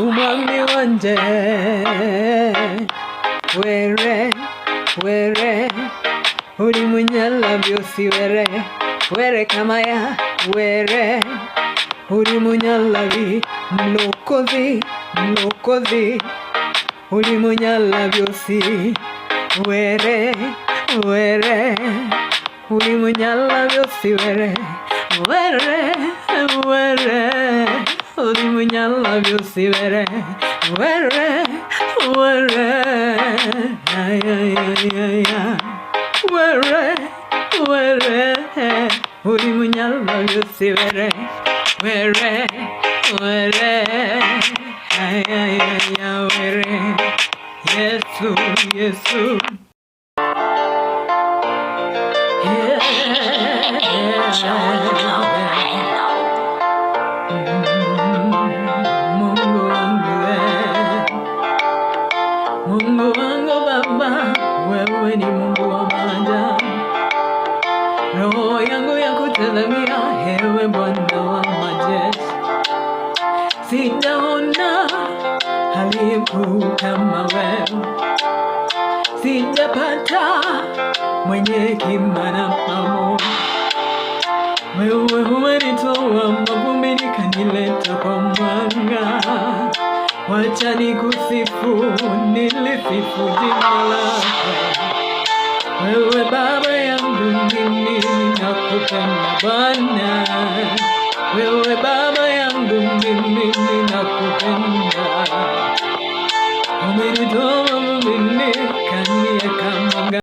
umwami wanje, were uri munyalabyosi, were kamaya, were uri munyalabi, mlokozi uri munyalabyosi, were uri munyalabyosi, were uri munyalabyosi, were ay were uri munyalabyosi, were ay were Yesu Mungu wangu Baba, wewe ni Mungu wa maajabu. Roho yangu yakutazamia, ewe Bwana wa majeshi. Sijaona aliye mkuu kama wewe, sijapata mwenye hekima na maono. Wewe umenitoa mavumbini kanileta kwa mwanga. Wacha nikusifu, nilisifu jina lako. Wewe Baba yangu, mimi nakupenda Bwana. Wewe Baba yangu, mimi nakupenda. Umenitoa mavumbini kaniweka mwanga.